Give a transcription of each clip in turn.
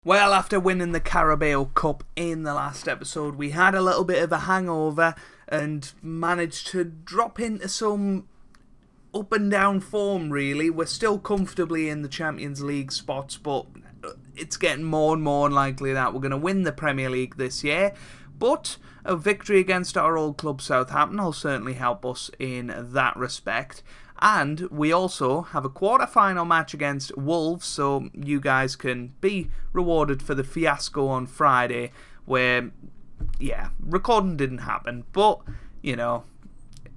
Well, after winning the Carabao Cup in the last episode, we had a little bit of a hangover and managed to drop into some up and down form, really. We're still comfortably in the Champions League spots, but it's getting more and more unlikely that we're going to win the Premier League this year. But a victory against our old club Southampton will certainly help us in that respect. And we also have a quarter-final match against Wolves, so you guys can be rewarded for the fiasco on Friday, where, yeah, recording didn't happen. But, you know,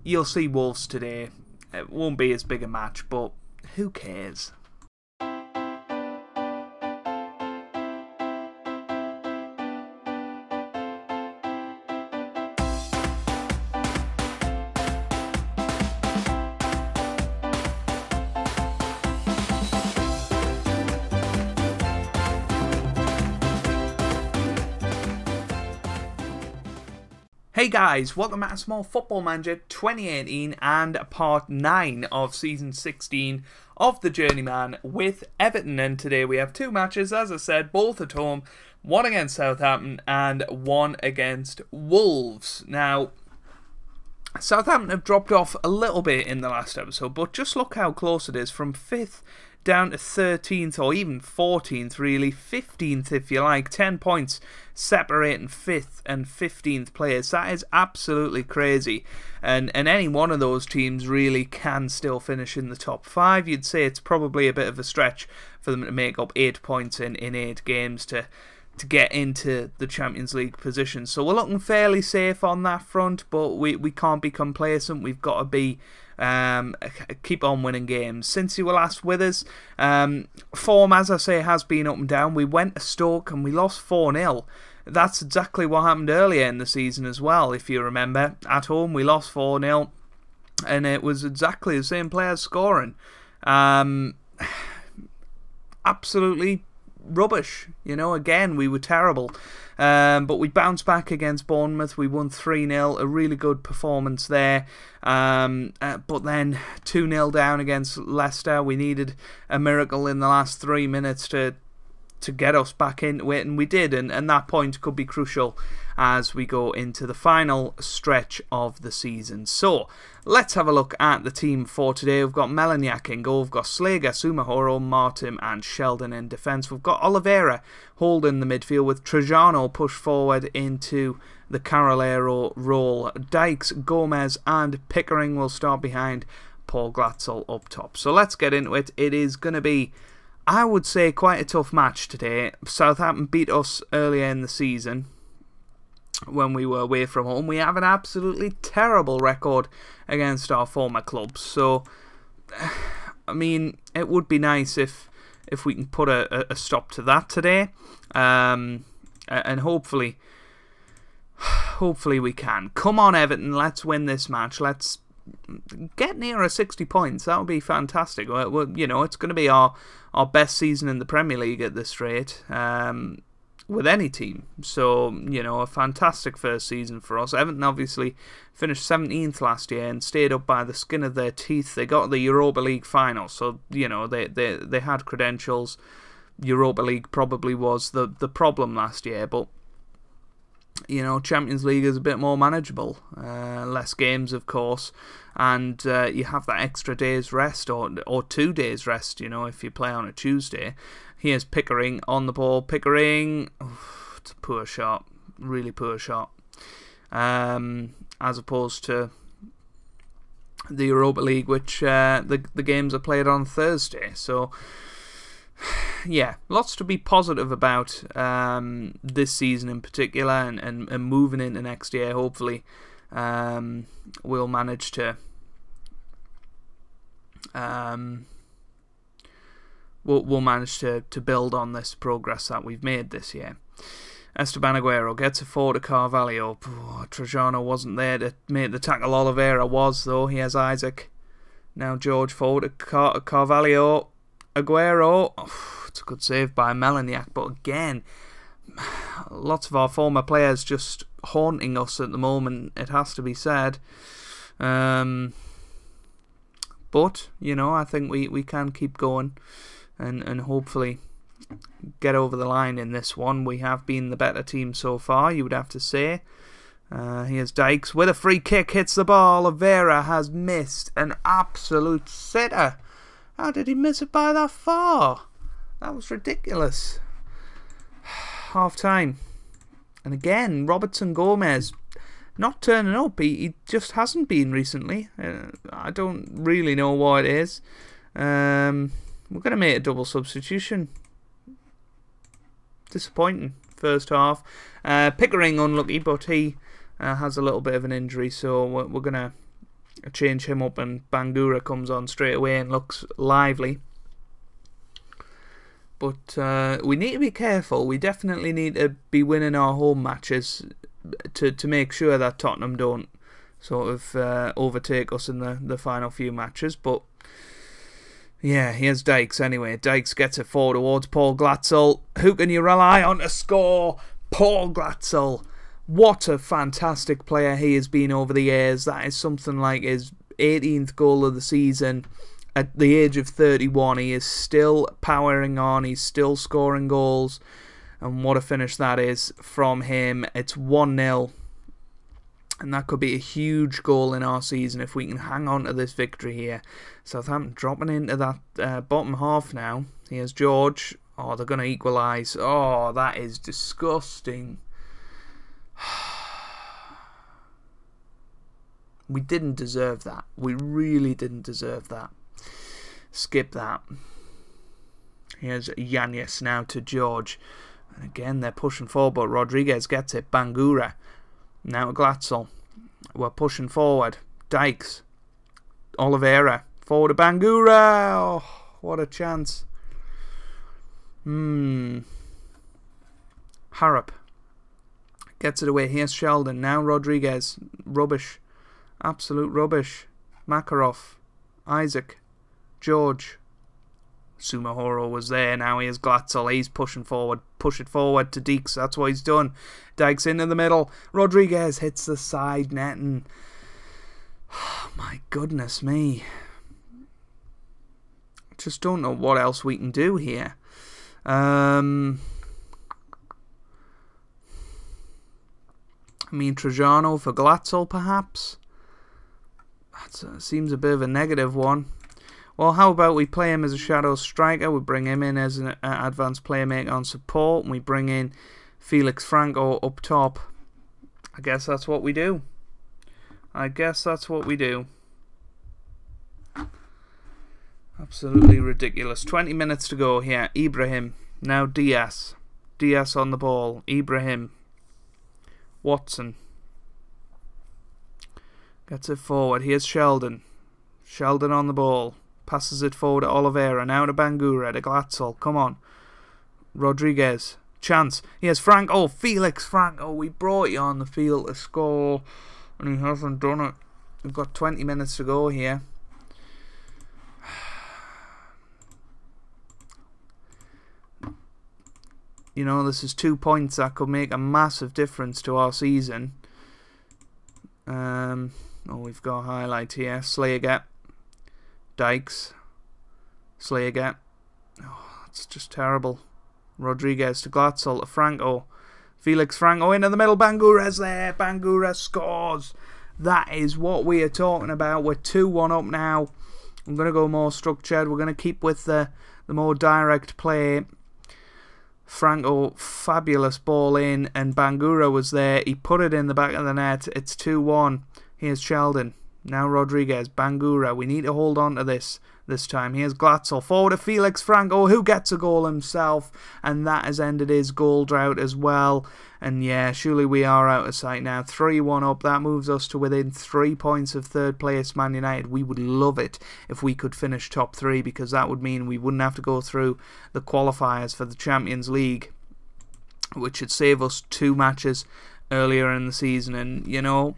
you'll see Wolves today. It won't be as big a match, but who cares? Hey guys, welcome back to Small Football Manager 2018 and part 9 of season 16 of the Journeyman with Everton. And today we have two matches, as I said, both at home, one against Southampton and one against Wolves. Now, Southampton have dropped off a little bit in the last episode, but just look how close it is, from 5th down to 13th, or even 14th really, 15th if you like, 10 points separating 5th and 15th players. That is absolutely crazy, and any one of those teams really can still finish in the top 5. You'd say it's probably a bit of a stretch for them to make up 8 points in 8 games to get into the Champions League position. So we're looking fairly safe on that front, but we can't be complacent. We've got to be keep on winning games. Since you were last with us, form, as I say, has been up and down. We went to Stoke and we lost 4-0. That's exactly what happened earlier in the season as well, if you remember. At home we lost 4-0 and it was exactly the same players scoring. Absolutely rubbish, you know. Again, we were terrible, but we bounced back against Bournemouth. We won 3-0, a really good performance there, but then 2-0 down against Leicester. We needed a miracle in the last 3 minutes to get us back into it, and we did, and that point could be crucial as we go into the final stretch of the season. So let's have a look at the team for today. We've got Melaniak in goal, we've got Slager, Sumahoro, Martin and Sheldon in defence. We've got Oliveira holding the midfield with Trajano pushed forward into the Carolero role. Dykes, Gomez and Pickering will start behind Paul Glatzel up top. So let's get into it. It is going to be, I would say, quite a tough match today. Southampton beat us earlier in the season when we were away from home. We have an absolutely terrible record against our former clubs. So, I mean, it would be nice if we can put a stop to that today. And hopefully we can. Come on, Everton, let's win this match. Let's get nearer 60 points. That would be fantastic. Well, you know, it's going to be our best season in the Premier League at this rate, with any team. So, you know, a fantastic first season for us. Everton obviously finished 17th last year and stayed up by the skin of their teeth. They got the Europa League final, so, you know, they had credentials. Europa League probably was the problem last year, but, you know, Champions League is a bit more manageable. Less games, of course, and you have that extra day's rest, or 2 days rest, you know, if you play on a Tuesday. Here's Pickering on the ball. Pickering, it's a poor shot, really poor shot, as opposed to the Europa League, which the games are played on Thursday. So, yeah, lots to be positive about this season in particular, and moving into next year. Hopefully, we'll manage to we'll manage to build on this progress that we've made this year. Esteban Aguero gets a forward to Carvalho. Trajano wasn't there to make the tackle. Oliveira was, though. He has Isaac. Now George forward to Carvalho. Aguero. It's a good save by Melaniak, but again, lots of our former players just haunting us at the moment, it has to be said. But, you know, I think we can keep going and hopefully get over the line in this one. We have been the better team so far, you would have to say. Here's Dykes with a free kick, hits the ball. Oliveira has missed an absolute sitter. How did he miss it by that far? That was ridiculous. Half time. And again, Robertson Gomez not turning up. He just hasn't been recently. I don't really know what it is. We're going to make a double substitution. Disappointing first half. Pickering unlucky, but he has a little bit of an injury, so we're going to change him up, and Bangura comes on straight away and looks lively. But we need to be careful. We definitely need to be winning our home matches to make sure that Tottenham don't sort of overtake us in the final few matches. But yeah, here's Dykes anyway. Dykes gets it forward towards Paul Glatzel. Who can you rely on to score? Paul Glatzel. What a fantastic player he has been over the years. That is something like his 18th goal of the season. At the age of 31, he is still powering on. He's still scoring goals. And what a finish that is from him. It's 1-0. And that could be a huge goal in our season if we can hang on to this victory here. Southampton dropping into that bottom half now. Here's George. Oh, they're going to equalise. Oh, that is disgusting. We didn't deserve that. We really didn't deserve that. Skip that. Here's Yannis now to George. And again, they're pushing forward, but Rodriguez gets it. Bangura. Now to Glatzel. We're pushing forward. Dykes. Oliveira. Forward to Bangura. Oh, what a chance. Harrop. Gets it away. Here's Sheldon. Now Rodriguez. Rubbish. Absolute rubbish. Makarov. Isaac. George. Sumahoro was there. Now here's Glatzel. He's pushing forward. Push it forward to Deeks. That's what he's done. Dykes into the middle. Rodriguez hits the side net. And oh, my goodness me. Just don't know what else we can do here. Trajano for Glatzel, perhaps? That seems a bit of a negative one. Well, how about we play him as a shadow striker? We bring him in as an advanced playmaker on support, and we bring in Felix Franco up top. I guess that's what we do. Absolutely ridiculous. 20 minutes to go here. Ibrahim. Now Diaz. Diaz on the ball. Ibrahim. Watson. Gets it forward. Here's Sheldon. Sheldon on the ball. Passes it forward to Oliveira. Now to Bangura. To Glatzel. Come on. Rodriguez. Chance. Here's Franco. Felix Franco. We brought you on the field to score, and he hasn't done it. We've got 20 minutes to go here. You know, this is 2 points that could make a massive difference to our season. We've got a highlight here. Slager. Dykes. Slager. Oh, that's just terrible. Rodriguez to Glatzel to Franco. Felix Franco into the middle. Bangura's there. Bangura scores. That is what we are talking about. We're 2-1 up now. I'm going to go more structured. We're going to keep with the more direct play. Franco, fabulous ball in, and Bangura was there. He put it in the back of the net. It's 2-1. Here's Sheldon. Now Rodriguez. Bangura. We need to hold on to this time. Here's Glatzel. Forward to Felix Franco, who gets a goal himself, and that has ended his goal drought as well. And yeah, surely we are out of sight now. 3-1 up. That moves us to within 3 points of third place Man United. We would love it if we could finish top 3, because that would mean we wouldn't have to go through the qualifiers for the Champions League, which would save us 2 matches earlier in the season. And, you know,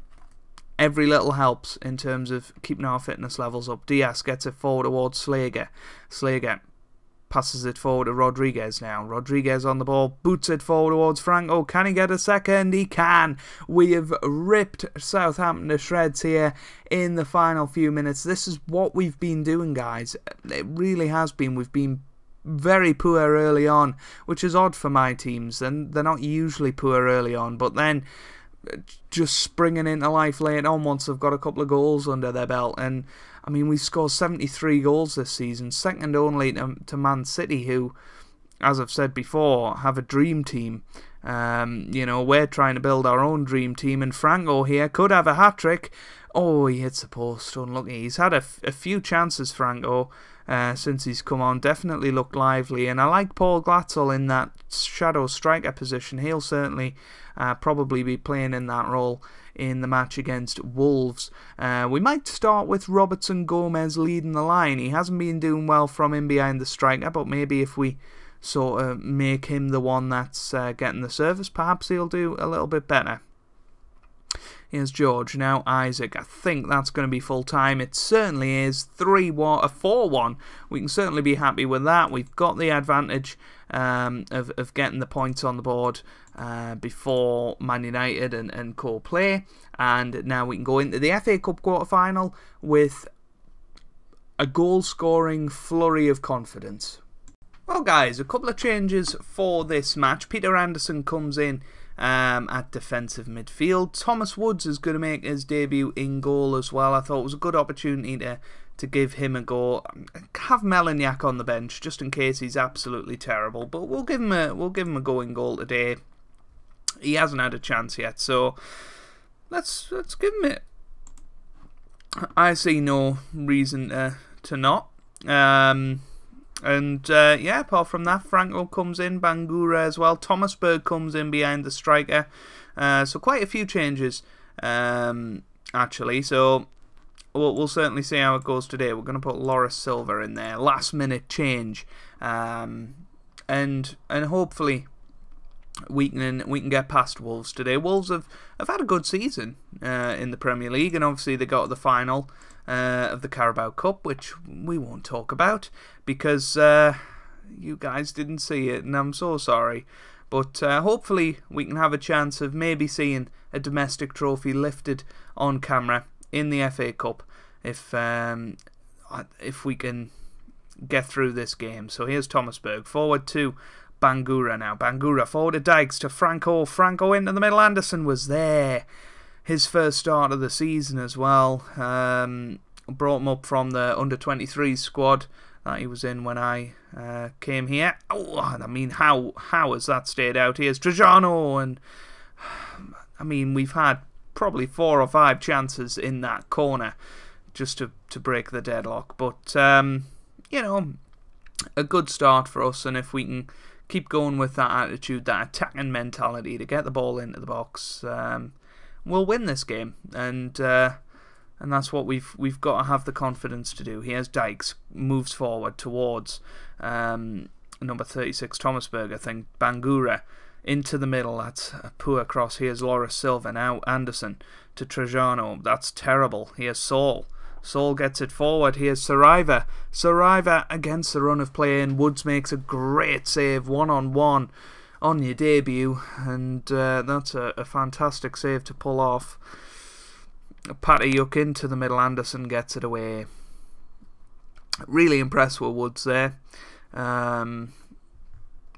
every little helps in terms of keeping our fitness levels up. Diaz gets it forward towards Slager. Slager passes it forward to Rodriguez now. Rodriguez on the ball, boots it forward towards Franco. Can he get a second? He can. We have ripped Southampton to shreds here in the final few minutes. This is what we've been doing, guys. It really has been. We've been very poor early on, which is odd for my teams, and they're not usually poor early on, but then just springing into life late on once they've got a couple of goals under their belt. And I mean, we scored 73 goals this season, second only to Man City, who, as I've said before, have a dream team. We're trying to build our own dream team, and Franco here could have a hat-trick. Oh, he hits the post, unlucky. He's had a few chances, Franco, since he's come on. Definitely looked lively, and I like Paul Glatzel in that shadow striker position. He'll certainly probably be playing in that role in the match against Wolves. We might start with Robertson Gomez leading the line. He hasn't been doing well from in behind the striker, but maybe if we sort of make him the one that's getting the service, perhaps he'll do a little bit better. Here's George, now Isaac. I think that's going to be full time. It certainly is. 4-1. We can certainly be happy with that. We've got the advantage of getting the points on the board before Man United and co play. And now we can go into the FA Cup quarter-final with a goal-scoring flurry of confidence. Well, guys, a couple of changes for this match. Peter Anderson comes in at defensive midfield. Thomas Woods is going to make his debut in goal as well. I thought it was a good opportunity to give him a go. Have Melaniak on the bench just in case he's absolutely terrible, but we'll give him a go in goal today. He hasn't had a chance yet, so let's give him it. I see no reason to not. Apart from that, Franco comes in, Bangura as well. Thomas Berg comes in behind the striker. So quite a few changes, actually. So we'll certainly see how it goes today. We're going to put Loris Silva in there, last minute change, and hopefully we can get past Wolves today. Wolves have had a good season in the Premier League, and obviously they got to the final of the Carabao Cup, which we won't talk about because you guys didn't see it, and I'm so sorry. But hopefully we can have a chance of maybe seeing a domestic trophy lifted on camera in the FA Cup if we can get through this game. So here's Thomas Berg, forward to Bangura now. Bangura forward to Dykes to Franco. Franco into the middle. Anderson was there. His first start of the season as well. Brought him up from the under-23 squad that he was in when I came here. Oh, I mean, how has that stayed out? Here's Trajano, and I mean, we've had probably 4 or 5 chances in that corner just to break the deadlock. But, a good start for us, and if we can keep going with that attitude, that attacking mentality to get the ball into the box, we'll win this game, and that's what we've got to have the confidence to do. Here's Dykes, moves forward towards number 36 Thomas Berg, I think. Bangura into the middle, that's a poor cross. Here's Loris Silva, now Anderson to Trajano, that's terrible. Here's Saul gets it forward. Here's Saraiva against the run of play, and Woods makes a great save, 1-on-1 on your debut, and that's a fantastic save to pull off. Patayuk into the middle, Anderson gets it away. Really impressed with Woods there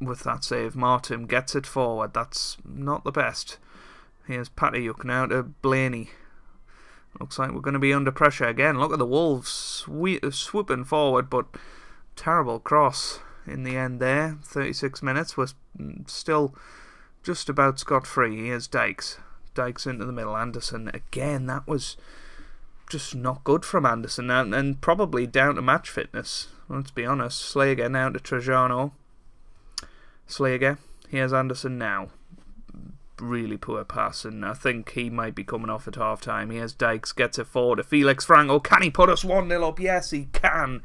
with that save. Martin gets it forward, that's not the best. Here's Patayuk now to Blaney. Looks like we're going to be under pressure again. Look at the Wolves swooping forward, but terrible cross in the end there. 36 minutes, we're still just about scot-free. Here's Dykes into the middle. Anderson again, that was just not good from Anderson, and probably down to match fitness, let's be honest. Slager now to Trajano. Slager, here's Anderson now. Really poor pass, and I think he might be coming off at half time. Here's Dykes, gets it forward to Felix Franco. Can he put us 1-0 up? Yes, he can.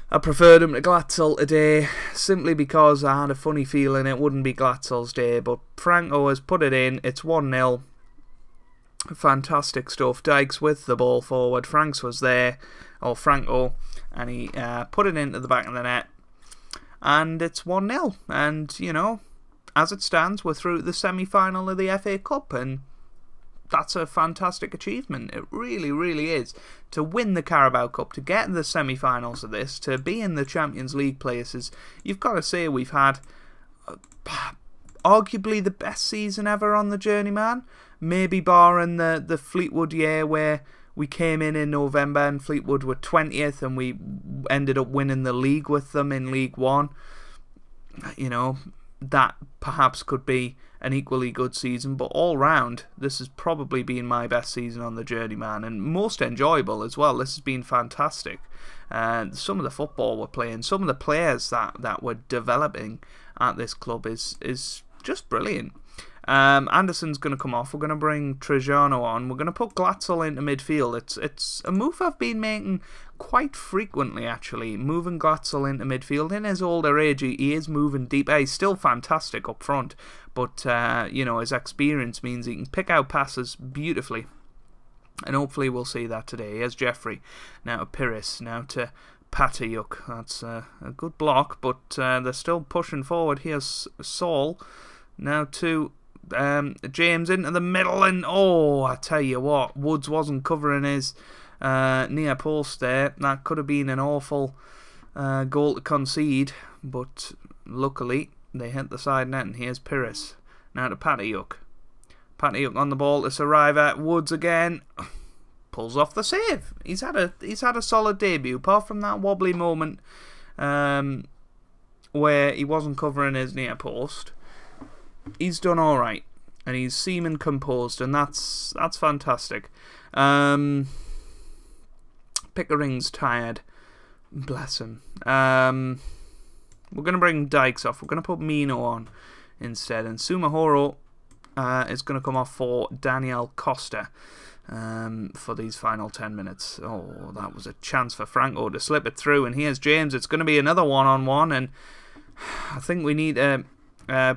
I preferred him to Glatzel today, simply because I had a funny feeling it wouldn't be Glatzel's day, but Franco has put it in. It's 1-0. Fantastic stuff. Dykes with the ball forward. Franco, and he put it into the back of the net, and it's 1-0. And, as it stands, we're through the semi-final of the FA Cup, and that's a fantastic achievement. It really, really is. To win the Carabao Cup, to get in the semi-finals of this, to be in the Champions League places, you've got to say we've had arguably the best season ever on the Journeyman. Maybe barring the Fleetwood year where we came in November and Fleetwood were 20th and we ended up winning the league with them in League One. You know, that perhaps could be an equally good season, but all round, this has probably been my best season on the Journeyman, and most enjoyable as well. This has been fantastic. Some of the football we're playing, some of the players that we're developing at this club is just brilliant. Anderson's going to come off. We're going to bring Trajano on. We're going to put Glatzel into midfield. It's a move I've been making quite frequently, actually, moving Glatzel into midfield. In his older age, he is moving deeper. He's still fantastic up front, but you know, his experience means he can pick out passes beautifully, and hopefully we'll see that today. Here's Jeffrey, now to Pires, now to Patayuk. That's a good block, but they're still pushing forward. Here's Saul, now to James into the middle, and oh, I tell you what, Woods wasn't covering his near post there. That could have been an awful goal to concede, but luckily they hit the side net, and here's Pires. Now to Patayuk. Patayuk on the ball to Saraiva. Woods again. Pulls off the save. He's had a solid debut, apart from that wobbly moment where he wasn't covering his near post. He's done all right, and he's seeming composed, and that's fantastic. Pickering's tired, bless him. We're going to bring Dykes off. We're going to put Mino on instead, and Sumahoro is going to come off for Daniel Costa for these final 10 minutes. Oh, that was a chance for Franco to slip it through, and here's James. It's going to be another one-on-one, and I think we need to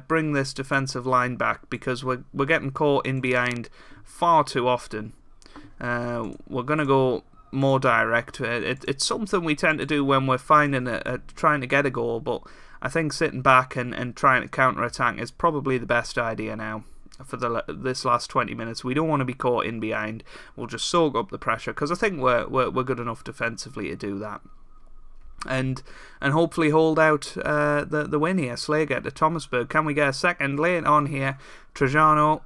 bring this defensive line back, because we're getting caught in behind far too often. We're going to go more direct. It's something we tend to do when we're finding trying to get a goal, but I think sitting back and trying to counter-attack is probably the best idea now for this last 20 minutes. We don't want to be caught in behind. We'll just soak up the pressure, because I think we're good enough defensively to do that. And hopefully hold out the win here. Slager to Thomasberg. Can we get a second late on here? Trajano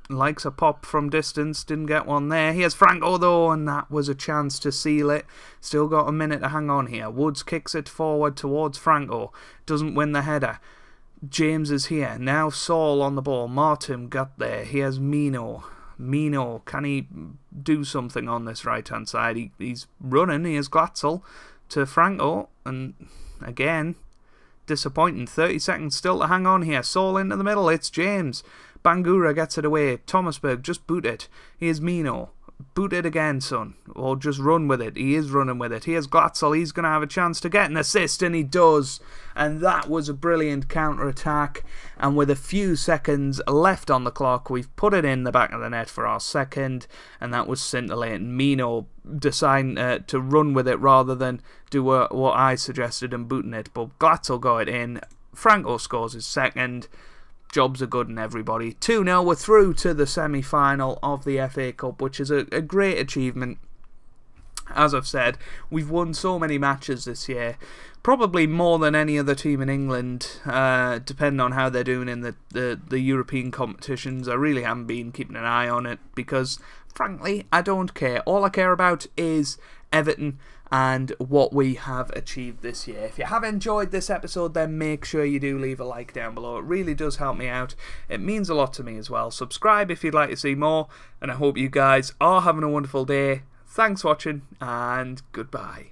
likes a pop from distance. Didn't get one there. Here's Franco though, and that was a chance to seal it. Still got a minute to hang on here. Woods kicks it forward towards Franco. Doesn't win the header. James is here. Now Saul on the ball. Martin got there. Here's Mino. Mino, can he do something on this right hand side? He's running. Here's Glatzel to Franco, and again disappointing. 30 seconds still to hang on here. Saul into the middle. It's James. Bangura gets it away. Thomasberg, just boot it. Here's Mino. Boot it again, son. Or just run with it. He is running with it. Here's Glatzel. He's going to have a chance to get an assist, and he does. And that was a brilliant counter-attack. And with a few seconds left on the clock, we've put it in the back of the net for our second. And that was scintillating. Mino deciding to run with it rather than do what I suggested and booting it. But Glatzel got it in. Franco scores his second. Jobs are good, and everybody. 2-0, we're through to the semi-final of the FA Cup, which is a great achievement. As I've said, we've won so many matches this year, probably more than any other team in England, depending on how they're doing in the European competitions. I really haven't been keeping an eye on it, because, frankly, I don't care. All I care about is Everton and what we have achieved this year. If you have enjoyed this episode, then make sure you do leave a like down below. It really does help me out. It means a lot to me as well. Subscribe if you'd like to see more, and I hope you guys are having a wonderful day. Thanks for watching, and goodbye.